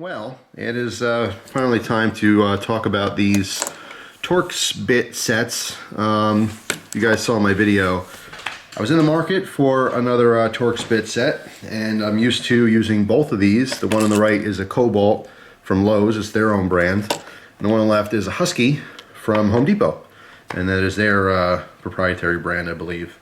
Well, it is finally time to talk about these Torx bit sets. You guys saw my video. I was in the market for another Torx bit set, and I'm used to using both of these. The one on the right is a Kobalt from Lowe's, it's their own brand. And the one on the left is a Husky from Home Depot, and that is their proprietary brand, I believe.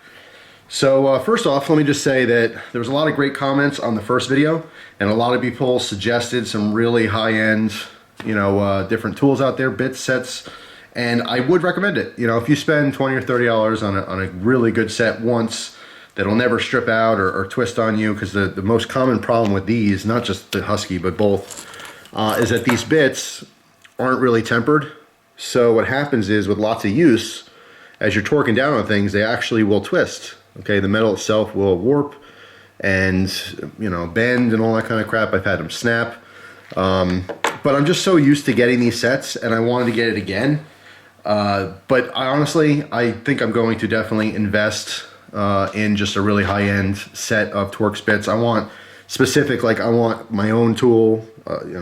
So first off, let me just say that there was a lot of great comments on the first video, and a lot of people suggested some really high-end, different tools out there, bits, sets, and I would recommend it. If you spend $20 or $30 on a really good set once, that'll never strip out or twist on you, because the most common problem with these, not just the Husky, but both, is that these bits aren't really tempered. So what happens is, with lots of use, as you're torquing down on things, they actually will twist. Okay, the metal itself will warp and, bend and all that kind of crap. I've had them snap. But I'm just so used to getting these sets, and I wanted to get it again. But I think I'm going to definitely invest in just a really high-end set of Torx bits. I want specific, I want my own tool,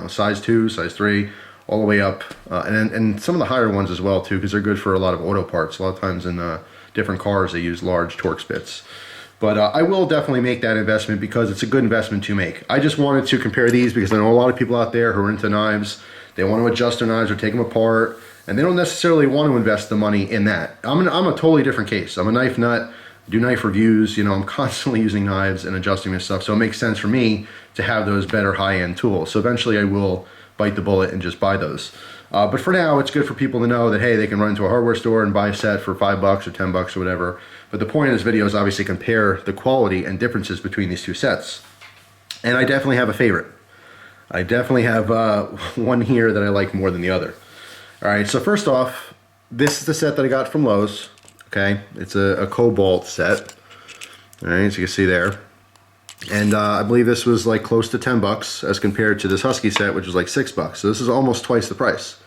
size 2, size 3, all the way up. And some of the higher ones as well, too, because they're good for a lot of auto parts. A lot of times in different cars, they use large Torx bits. But I will definitely make that investment because it's a good investment to make. I just wanted to compare these because I know a lot of people out there who are into knives. They want to adjust their knives or take them apart, and they don't necessarily want to invest the money in that. I'm a totally different case. I'm a knife nut, do knife reviews, I'm constantly using knives and adjusting this stuff, so it makes sense for me to have those better high-end tools. So eventually I will bite the bullet and just buy those. But for now, it's good for people to know that, hey, they can run into a hardware store and buy a set for $5 or $10 or whatever. But the point of this video is obviously compare the quality and differences between these two sets. And I definitely have a favorite. I definitely have one here that I like more than the other. All right, so first off, this is the set that I got from Lowe's. Okay, it's a Kobalt set. All right, so you can see there. And I believe this was close to $10 as compared to this Husky set, which was $6. So this is almost twice the price.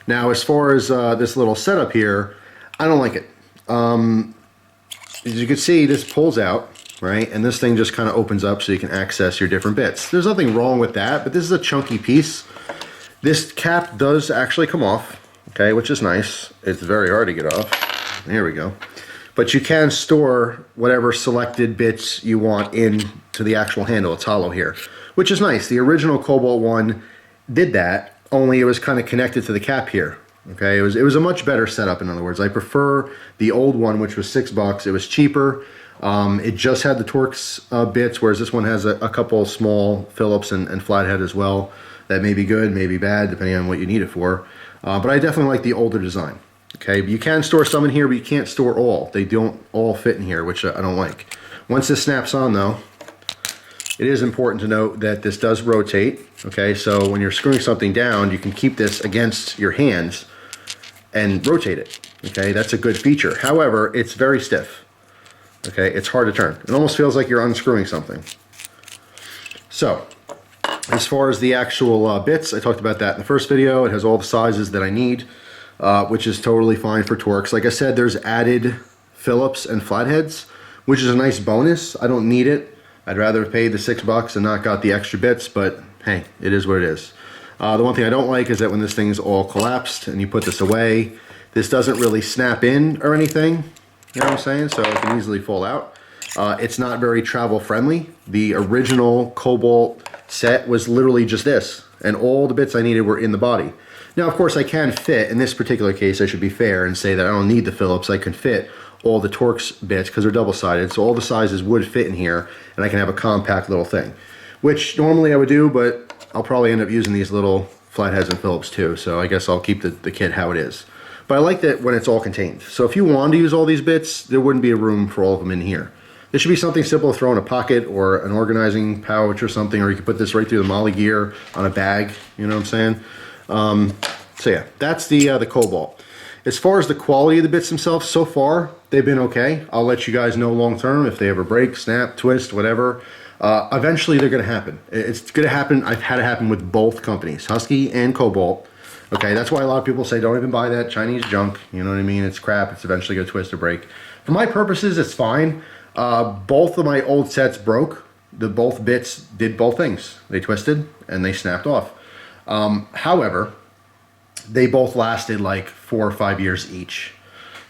Now, as far as this little setup here, I don't like it. As you can see, this pulls out, right? And this thing just kind of opens up so you can access your different bits. There's nothing wrong with that, but this is a chunky piece. This cap does actually come off, okay, which is nice. It's very hard to get off. There we go. But you can store whatever selected bits you want into the actual handle. It's hollow here, which is nice. The original Kobalt one did that, only it was kind of connected to the cap here. Okay, it was a much better setup, in other words. I prefer the old one, which was $6. It was cheaper. It just had the Torx bits, whereas this one has a couple small Phillips and flathead as well. That may be good, may be bad, depending on what you need it for. But I definitely like the older design. Okay, you can store some in here, but you can't store all. They don't all fit in here, which I don't like. Once this snaps on, though, it is important to note that this does rotate. Okay, so when you're screwing something down, you can keep this against your hands and rotate it. Okay, that's a good feature. However, it's very stiff. Okay, it's hard to turn. It almost feels like you're unscrewing something. So, as far as the actual bits, I talked about that in the first video. It has all the sizes that I need, which is totally fine for Torx. Like I said, there's added Phillips and flatheads, which is a nice bonus. I don't need it. I'd rather have paid the $6 and not got the extra bits, but hey, it is what it is. The one thing I don't like is that when this thing's all collapsed and you put this away, this doesn't really snap in or anything, you know what I'm saying? So it can easily fall out. It's not very travel friendly. The original Kobalt set was literally just this, and all the bits I needed were in the body. Now, of course, I can fit, in this particular case, I should be fair and say that I don't need the Phillips. I can fit all the Torx bits because they're double-sided, so all the sizes would fit in here, and I can have a compact little thing, which normally I would do, but I'll probably end up using these little flatheads and Phillips too, so I guess I'll keep the kit how it is. But I like that when it's all contained. So if you wanted to use all these bits, there wouldn't be a room for all of them in here. This should be something simple to throw in a pocket or an organizing pouch or something, or you could put this right through the molly gear on a bag, you know what I'm saying? So yeah, that's the Kobalt. As far as the quality of the bits themselves, so far, they've been okay. I'll let you guys know long term if they ever break, snap, twist, whatever. Eventually they're gonna happen. It's gonna happen. I've had it happen with both companies, Husky and Kobalt. Okay, that's why a lot of people say don't even buy that Chinese junk. You know what I mean? It's crap. It's eventually gonna twist or break. For my purposes, it's fine. Both of my old sets broke both bits did both things. They twisted and they snapped off. However, they both lasted like 4 or 5 years each.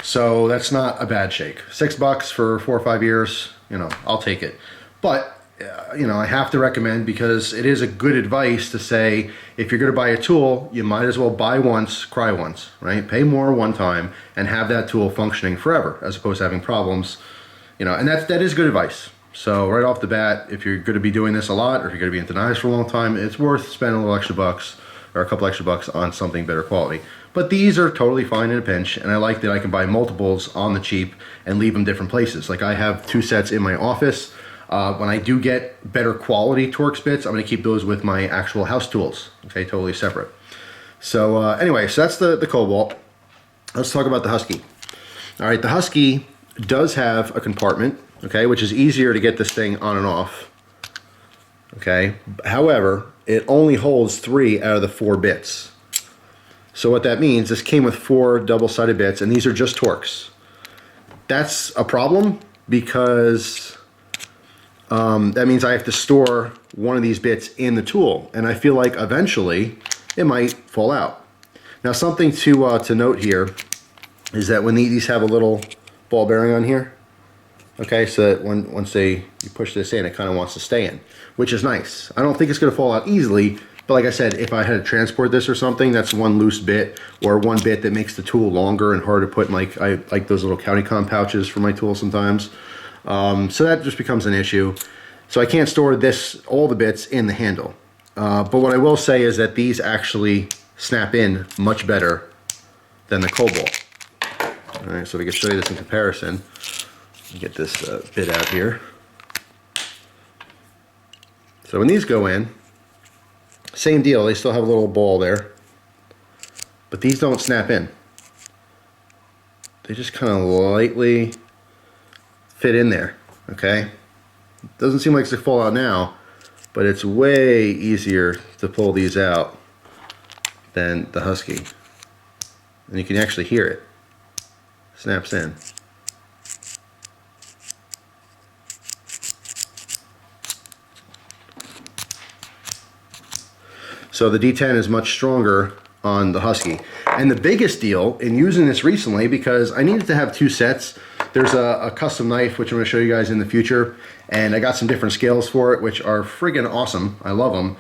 So that's not a bad shake. $6 for 4 or 5 years, you know, I'll take it. But you know, I have to recommend, because it is a good advice to say, if you're going to buy a tool, you might as well buy once, cry once, right? Pay more one time and have that tool functioning forever, as opposed to having problems, you know, and that is good advice. So right off the bat, if you're going to be doing this a lot, or if you're going to be into knives for a long time, it's worth spending a little extra bucks, or a couple extra bucks on something better quality. But these are totally fine in a pinch, and I like that I can buy multiples on the cheap and leave them different places. Like I have 2 sets in my office. When I do get better quality Torx bits, I'm going to keep those with my actual house tools, okay, totally separate. So anyway, so that's the Kobalt. Let's talk about the Husky. All right, the Husky does have a compartment, okay, which is easier to get this thing on and off, okay. However, it only holds 3 out of the 4 bits. So what that means, this came with 4 double-sided bits, and these are just Torx. That's a problem, because that means I have to store one of these bits in the tool, and I feel like eventually it might fall out. Now, something to note here is that when these have a little ball bearing on here, okay, so that once you push this in, it kind of wants to stay in, which is nice. I don't think it's going to fall out easily, but like I said, if I had to transport this or something, that's one loose bit, or one bit that makes the tool longer and harder to put in, like I like those little county-con pouches for my tool sometimes. So that just becomes an issue. So I can't store all the bits in the handle. But what I will say is that these actually snap in much better than the Kobalt. All right, so we can show you this in comparison. Get this bit out here. So when these go in, same deal, they still have a little ball there, but these don't snap in. They just kind of lightly fit in there, okay? Doesn't seem like it's gonna fall out now, but it's way easier to pull these out than the Husky. And you can actually hear it. Snaps in. So the D10 is much stronger on the Husky. And the biggest deal in using this recently, because I needed to have 2 sets. There's a custom knife, which I'm going to show you guys in the future, and I got some different scales for it, which are friggin' awesome. I love them.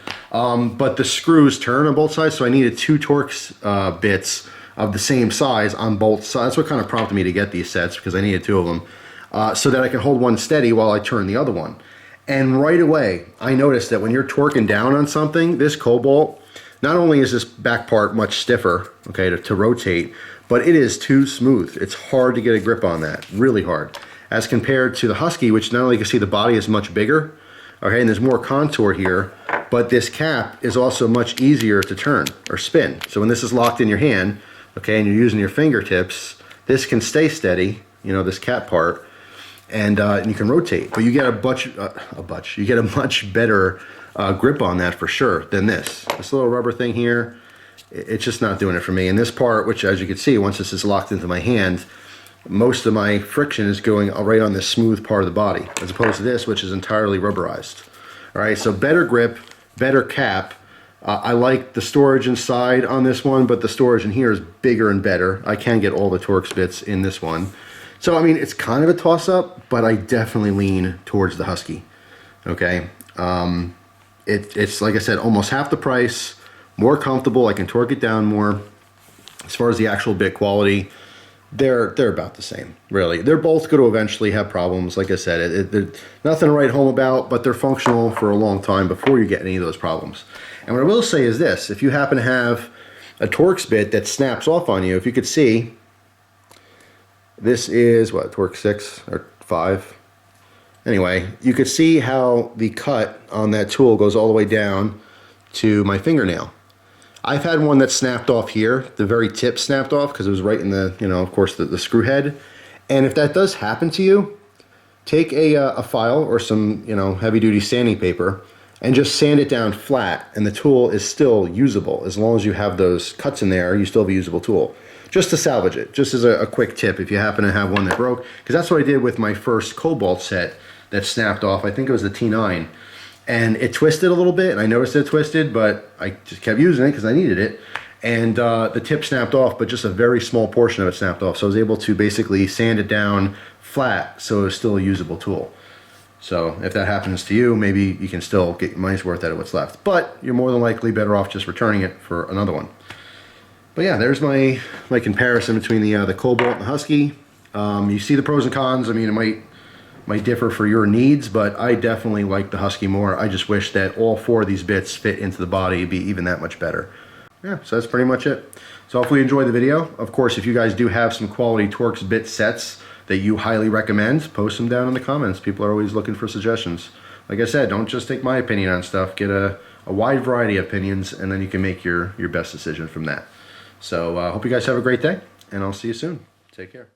But the screws turn on both sides, so I needed 2 Torx bits of the same size on both sides. That's what kind of prompted me to get these sets, because I needed 2 of them, so that I can hold one steady while I turn the other one. And right away, I noticed that when you're torquing down on something, this Kobalt, not only is this back part much stiffer, okay, to rotate, but it is too smooth. It's hard to get a grip on that, really hard. As compared to the Husky, which not only you can see the body is much bigger, okay, and there's more contour here, but this cap is also much easier to turn or spin. So when this is locked in your hand, okay, and you're using your fingertips, this can stay steady, you know, this cap part, and you can rotate. But you get you get a much better grip on that for sure than this. This little rubber thing here, it's just not doing it for me. And this part, which as you can see, once this is locked into my hand, most of my friction is going right on this smooth part of the body, as opposed to this, which is entirely rubberized. All right, so better grip, better cap. I like the storage inside on this one, but the storage in here is bigger and better. I can get all the Torx bits in this one. So, I mean, it's kind of a toss-up, but I definitely lean towards the Husky, okay? It's, like I said, almost half the price, more comfortable, I can torque it down more. As far as the actual bit quality, they're about the same, really. They're both going to eventually have problems. Like I said, they're nothing to write home about, but they're functional for a long time before you get any of those problems. And what I will say is this: if you happen to have a Torx bit that snaps off on you, if you could see, this is what, Torx 6 or 5? Anyway, you could see how the cut on that tool goes all the way down to my fingernail. I've had one that snapped off here, the very tip snapped off because it was right in the, you know, of course, the screw head. And if that does happen to you, take a file or some, you know, heavy-duty sanding paper and just sand it down flat, and the tool is still usable. As long as you have those cuts in there, you still have a usable tool. Just to salvage it, just as a quick tip if you happen to have one that broke, because that's what I did with my first Kobalt set that snapped off. I think it was the T9. And it twisted a little bit, and I noticed it twisted, but I just kept using it because I needed it. And the tip snapped off, but just a very small portion of it snapped off. So I was able to basically sand it down flat so it was still a usable tool. So if that happens to you, maybe you can still get your money's worth out of what's left. But you're more than likely better off just returning it for another one. But yeah, there's my comparison between the Kobalt and the Husky. You see the pros and cons. I mean, it might differ for your needs, but I definitely like the Husky more. I just wish that all 4 of these bits fit into the body, it'd be even that much better. Yeah, so that's pretty much it. So hopefully you enjoyed the video. Of course, if you guys do have some quality Torx bit sets that you highly recommend, post them down in the comments. People are always looking for suggestions. Like I said, don't just take my opinion on stuff. Get a wide variety of opinions, and then you can make your best decision from that. So I hope you guys have a great day, and I'll see you soon. Take care.